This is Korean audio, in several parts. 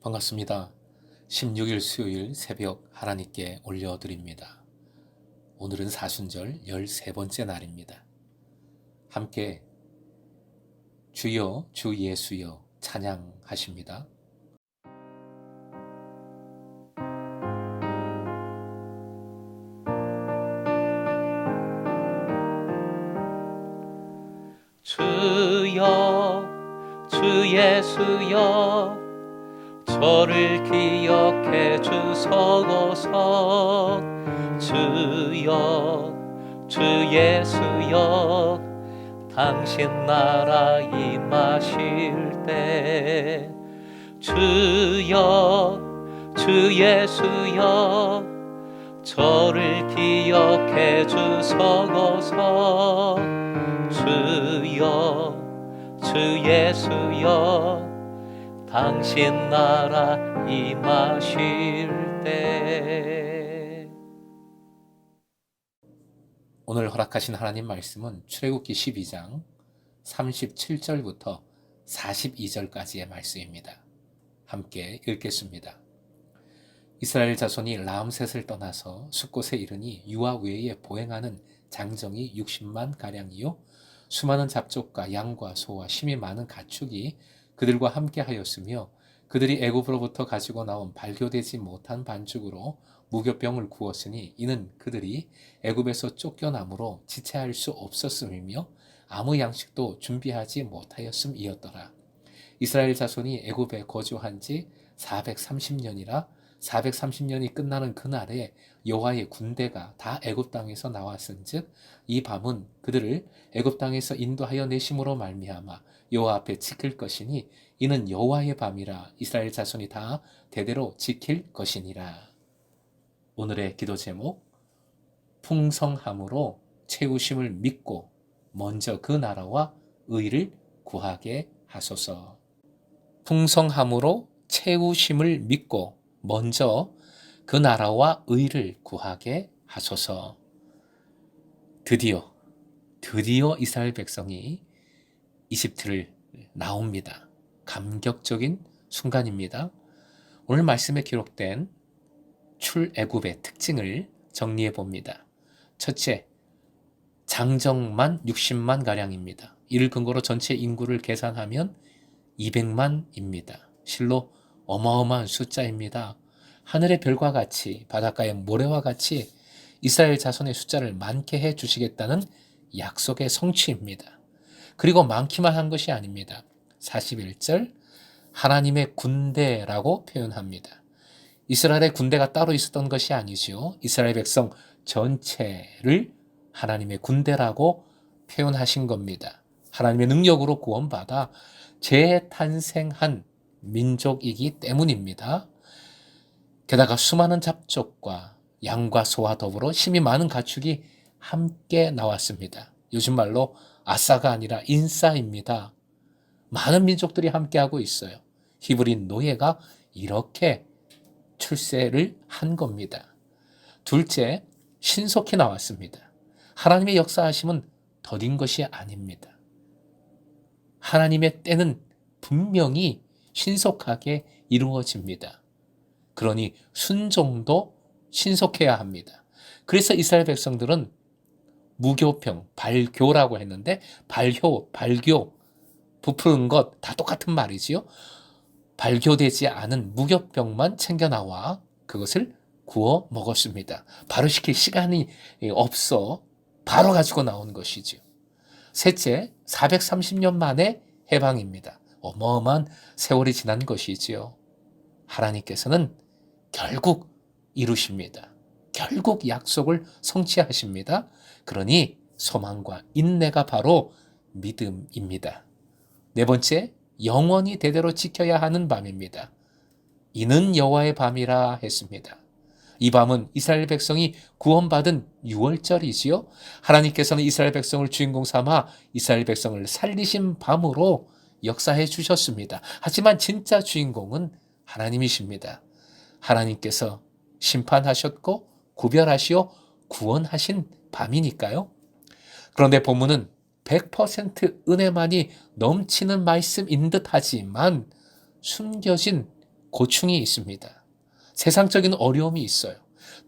반갑습니다. 16일 수요일 새벽 하나님께 올려드립니다. 오늘은 사순절 13번째 날입니다. 함께 주여 주 예수여 찬양하십니다. 주여 주 예수여 저를 기억해 주소서. 주여 주 예수여 당신 나라 임하실 때. 주여 주 예수여 저를 기억해 주소서. 주여 주 예수여 당신 나라 임하실 때. 오늘 허락하신 하나님 말씀은 출애굽기 12장 37절부터 42절까지의 말씀입니다. 함께 읽겠습니다. 이스라엘 자손이 라암셋을 떠나서 숫곳에 이르니 유아 외에 보행하는 장정이 60만 가량이요 수많은 잡족과 양과 소와 심이 많은 가축이 그들과 함께 하였으며 그들이 애굽으로부터 가지고 나온 발교되지 못한 반죽으로 무교병을 구웠으니 이는 그들이 애굽에서 쫓겨남으로 지체할 수 없었음이며 아무 양식도 준비하지 못하였음이었더라. 이스라엘 자손이 애굽에 거주한 지 430년이라 430년이 끝나는 그날에 여호와의 군대가 다 애굽 땅에서 나왔은즉 이 밤은 그들을 애굽 땅에서 인도하여 내심으로 말미암아 여호와 앞에 지킬 것이니 이는 여호와의 밤이라 이스라엘 자손이 다 대대로 지킬 것이니라. 오늘의 기도 제목, 풍성함으로 채우심을 믿고 먼저 그 나라와 의를 구하게 하소서. 풍성함으로 채우심을 믿고 먼저 그 나라와 의를 구하게 하소서. 드디어 이스라엘 백성이 이집트를 나옵니다. 감격적인 순간입니다. 오늘 말씀에 기록된 출애굽의 특징을 정리해 봅니다. 첫째, 장정만 60만 가량입니다. 이를 근거로 전체 인구를 계산하면 200만입니다. 실로 어마어마한 숫자입니다. 하늘의 별과 같이 바닷가의 모래와 같이 이스라엘 자손의 숫자를 많게 해 주시겠다는 약속의 성취입니다. 그리고 많기만 한 것이 아닙니다. 41절 하나님의 군대라고 표현합니다. 이스라엘의 군대가 따로 있었던 것이 아니지요. 이스라엘 백성 전체를 하나님의 군대라고 표현하신 겁니다. 하나님의 능력으로 구원받아 재탄생한 민족이기 때문입니다. 게다가 수많은 잡족과 양과 소와 더불어 힘이 많은 가축이 함께 나왔습니다. 요즘 말로 아싸가 아니라 인싸입니다. 많은 민족들이 함께하고 있어요. 히브리 노예가 이렇게 출세를 한 겁니다. 둘째, 신속히 나왔습니다. 하나님의 역사하심은 더딘 것이 아닙니다. 하나님의 때는 분명히 신속하게 이루어집니다. 그러니 순종도 신속해야 합니다. 그래서 이스라엘 백성들은 무교병, 발교라고 했는데 발교, 부푸는 것 다 똑같은 말이지요. 발교되지 않은 무교병만 챙겨 나와 그것을 구워 먹었습니다. 바로 시킬 시간이 없어 바로 가지고 나온 것이지요. 셋째, 430년 만에 해방입니다. 어마어마한 세월이 지난 것이지요. 하나님께서는 결국 이루십니다. 결국 약속을 성취하십니다. 그러니 소망과 인내가 바로 믿음입니다. 네 번째, 영원히 대대로 지켜야 하는 밤입니다. 이는 여호와의 밤이라 했습니다. 이 밤은 이스라엘 백성이 구원받은 6월절이지요. 하나님께서는 이스라엘 백성을 주인공 삼아 이스라엘 백성을 살리신 밤으로 역사해 주셨습니다. 하지만 진짜 주인공은 하나님이십니다. 하나님께서 심판하셨고 구별하시어 구원하신 밤이니까요. 그런데 본문은 100% 은혜만이 넘치는 말씀인 듯 하지만 숨겨진 고충이 있습니다. 세상적인 어려움이 있어요.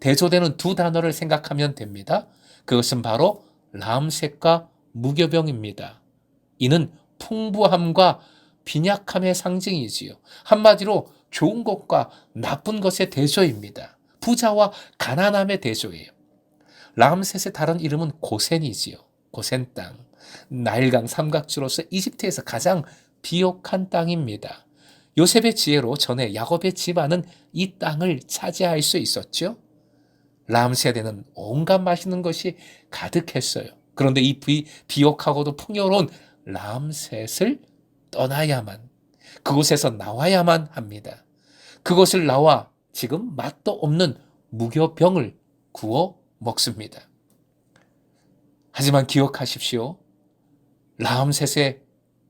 대조되는 두 단어를 생각하면 됩니다. 그것은 바로 람셋과 무교병입니다. 이는 풍부함과 빈약함의 상징이지요. 한마디로 좋은 것과 나쁜 것의 대조입니다. 부자와 가난함의 대조예요. 람셋의 다른 이름은 고센이지요. 고센 땅. 나일강 삼각주로서 이집트에서 가장 비옥한 땅입니다. 요셉의 지혜로 전에 야곱의 집안은 이 땅을 차지할 수 있었죠. 람셋에는 온갖 맛있는 것이 가득했어요. 그런데 이 비옥하고도 풍요로운 람셋을 떠나야만, 그곳에서 나와야만 합니다. 그곳을 나와 지금 맛도 없는 무교병을 구워 먹습니다. 하지만 기억하십시오. 람셋의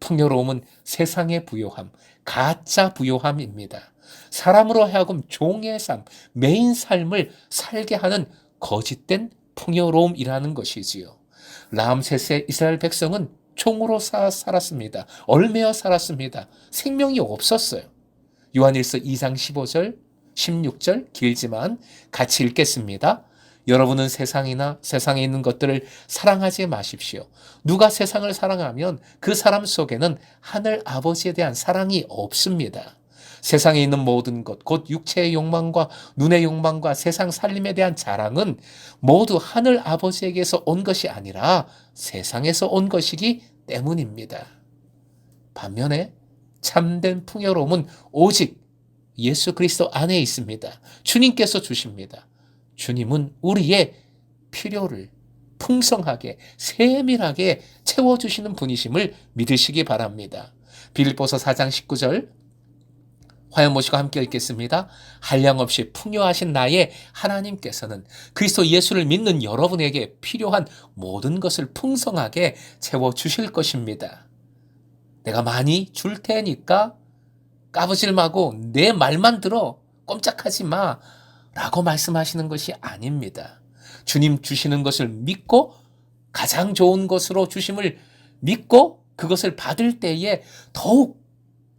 풍요로움은 세상의 부요함, 가짜 부요함입니다. 사람으로 하여금 종의 삶, 메인 삶을 살게 하는 거짓된 풍요로움이라는 것이지요. 람셋의 이스라엘 백성은 종으로 살았습니다. 얼매어 살았습니다. 생명이 없었어요. 요한일서 2장 15절, 16절 길지만 같이 읽겠습니다. 여러분은 세상에 있는 것들을 사랑하지 마십시오. 누가 세상을 사랑하면 그 사람 속에는 하늘 아버지에 대한 사랑이 없습니다. 세상에 있는 모든 것, 곧 육체의 욕망과 눈의 욕망과 세상 살림에 대한 자랑은 모두 하늘 아버지에게서 온 것이 아니라 세상에서 온 것이기 때문입니다. 반면에 참된 풍요로움은 오직 예수 그리스도 안에 있습니다. 주님께서 주십니다. 주님은 우리의 필요를 풍성하게 세밀하게 채워주시는 분이심을 믿으시기 바랍니다. 빌립보서 4장 19절 화연 모시고 함께 읽겠습니다. 한량없이 풍요하신 나의 하나님께서는 그리스도 예수를 믿는 여러분에게 필요한 모든 것을 풍성하게 채워주실 것입니다. 내가 많이 줄 테니까 까부질 마고 내 말만 들어 꼼짝하지 마 라고 말씀하시는 것이 아닙니다. 주님 주시는 것을 믿고 가장 좋은 것으로 주심을 믿고 그것을 받을 때에 더욱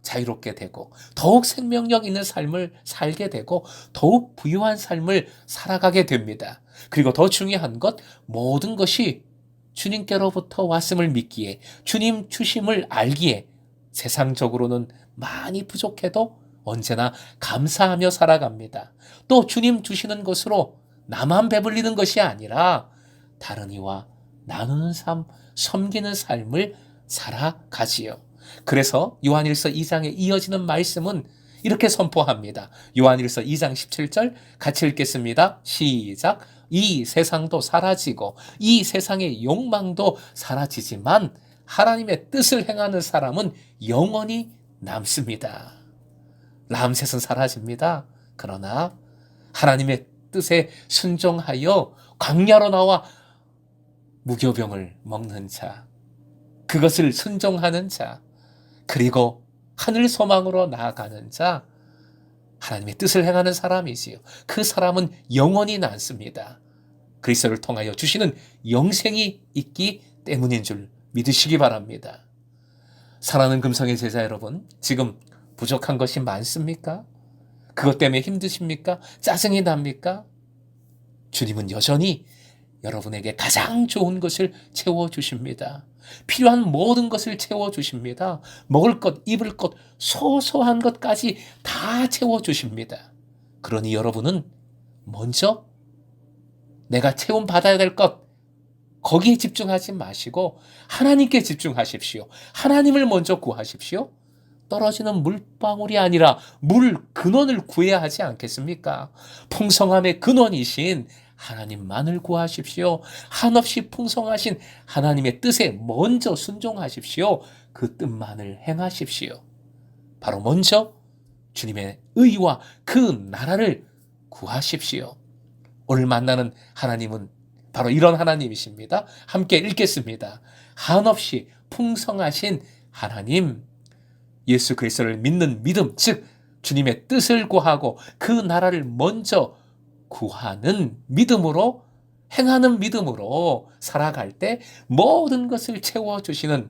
자유롭게 되고 더욱 생명력 있는 삶을 살게 되고 더욱 부유한 삶을 살아가게 됩니다. 그리고 더 중요한 것, 모든 것이 주님께로부터 왔음을 믿기에 주님 주심을 알기에 세상적으로는 많이 부족해도 언제나 감사하며 살아갑니다. 또 주님 주시는 것으로 나만 배불리는 것이 아니라 다른 이와 나누는 삶, 섬기는 삶을 살아가지요. 그래서 요한일서 2장에 이어지는 말씀은 이렇게 선포합니다. 요한일서 2장 17절 같이 읽겠습니다. 시작. 이 세상도 사라지고 이 세상의 욕망도 사라지지만 하나님의 뜻을 행하는 사람은 영원히 남습니다. 람셋은 사라집니다. 그러나 하나님의 뜻에 순종하여 광야로 나와 무교병을 먹는 자, 그것을 순종하는 자, 그리고 하늘 소망으로 나아가는 자, 하나님의 뜻을 행하는 사람이지요. 그 사람은 영원히 남습니다. 그리스도를 통하여 주시는 영생이 있기 때문인 줄 믿으시기 바랍니다. 사랑하는 금성의 제자 여러분, 지금 부족한 것이 많습니까? 그것 때문에 힘드십니까? 짜증이 납니까? 주님은 여전히 여러분에게 가장 좋은 것을 채워주십니다. 필요한 모든 것을 채워주십니다. 먹을 것, 입을 것, 소소한 것까지 다 채워주십니다. 그러니 여러분은 먼저 내가 채움받아야 될 것, 거기에 집중하지 마시고 하나님께 집중하십시오. 하나님을 먼저 구하십시오. 떨어지는 물방울이 아니라 물 근원을 구해야 하지 않겠습니까? 풍성함의 근원이신 하나님만을 구하십시오. 한없이 풍성하신 하나님의 뜻에 먼저 순종하십시오. 그 뜻만을 행하십시오. 바로 먼저 주님의 의와 그 나라를 구하십시오. 오늘 만나는 하나님은 바로 이런 하나님이십니다. 함께 읽겠습니다. 한없이 풍성하신 하나님, 예수 그리스도를 믿는 믿음, 즉 주님의 뜻을 구하고 그 나라를 먼저 구하는 믿음으로, 행하는 믿음으로 살아갈 때 모든 것을 채워주시는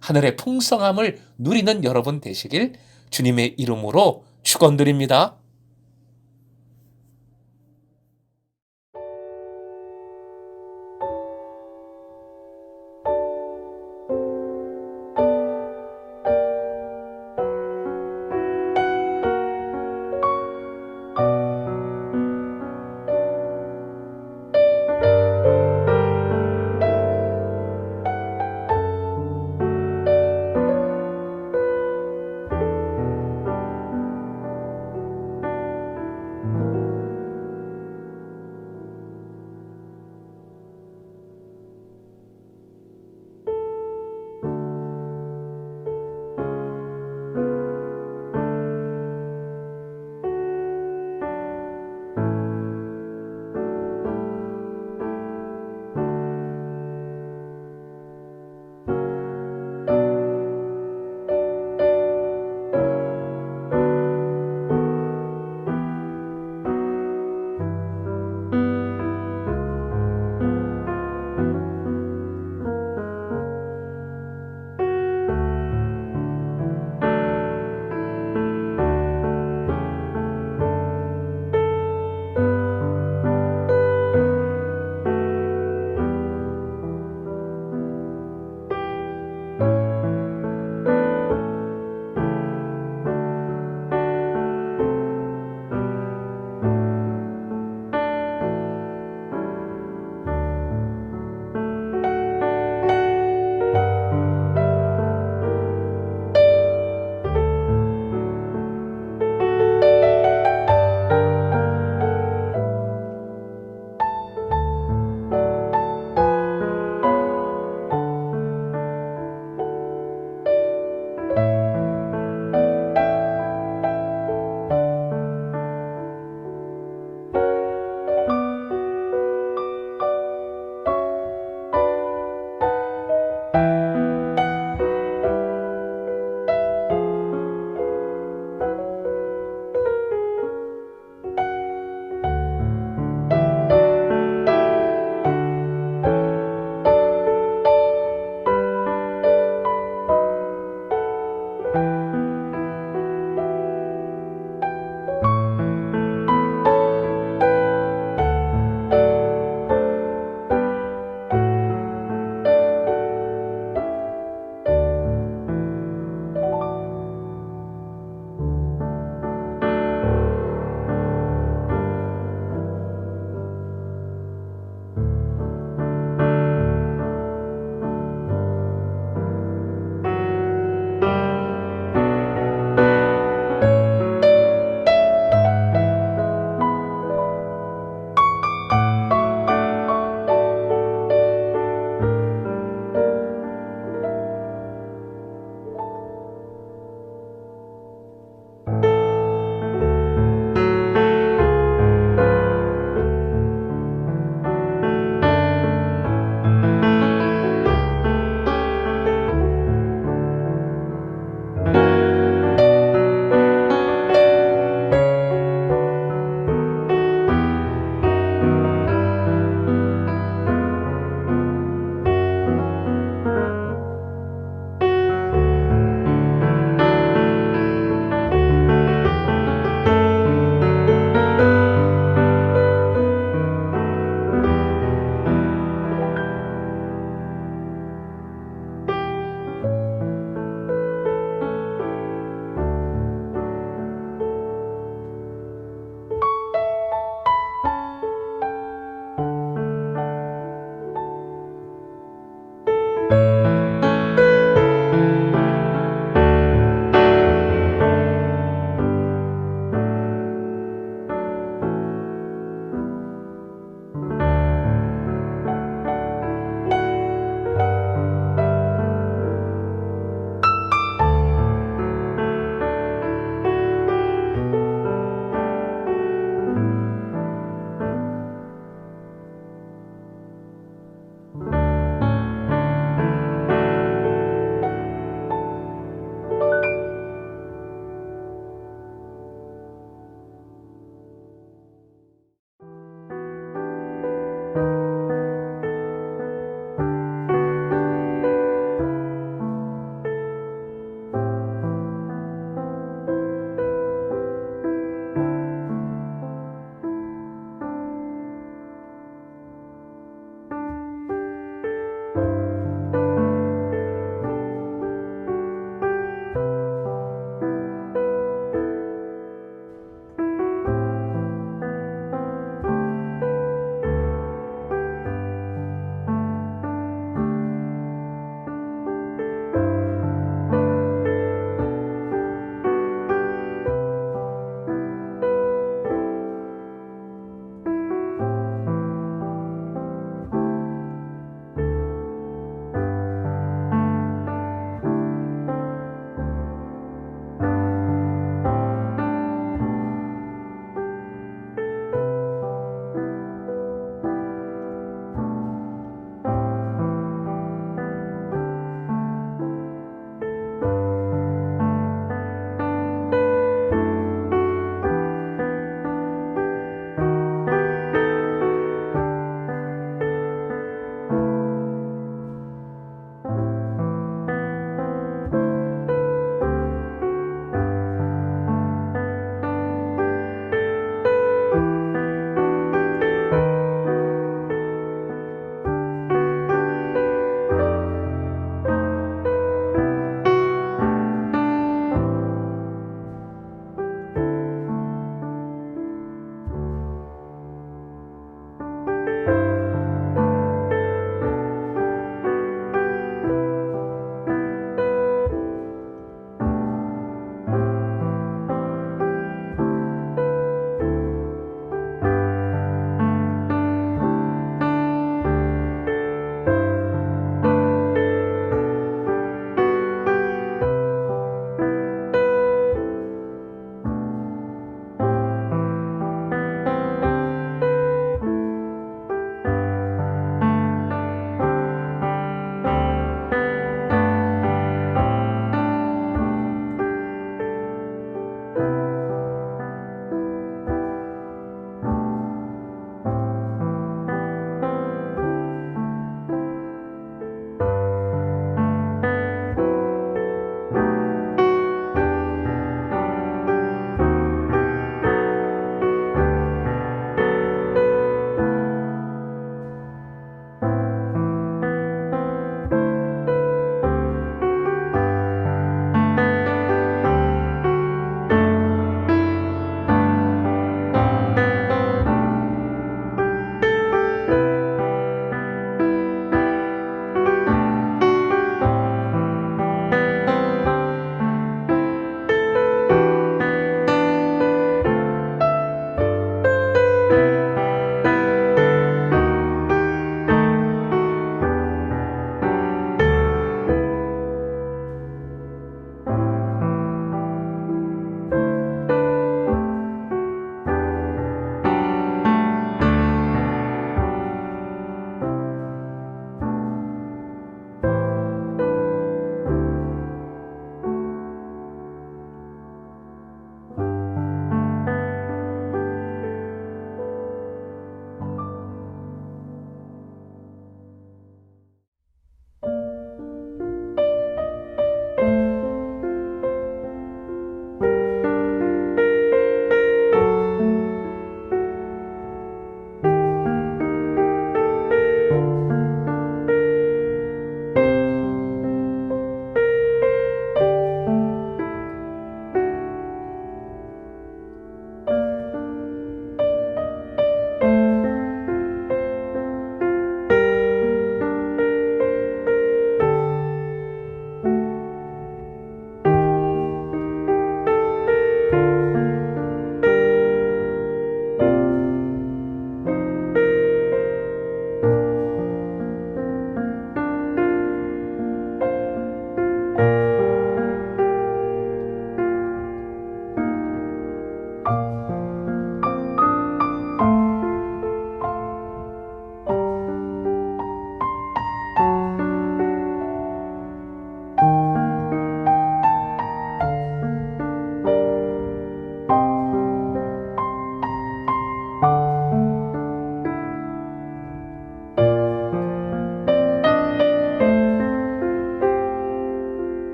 하늘의 풍성함을 누리는 여러분 되시길 주님의 이름으로 축원드립니다.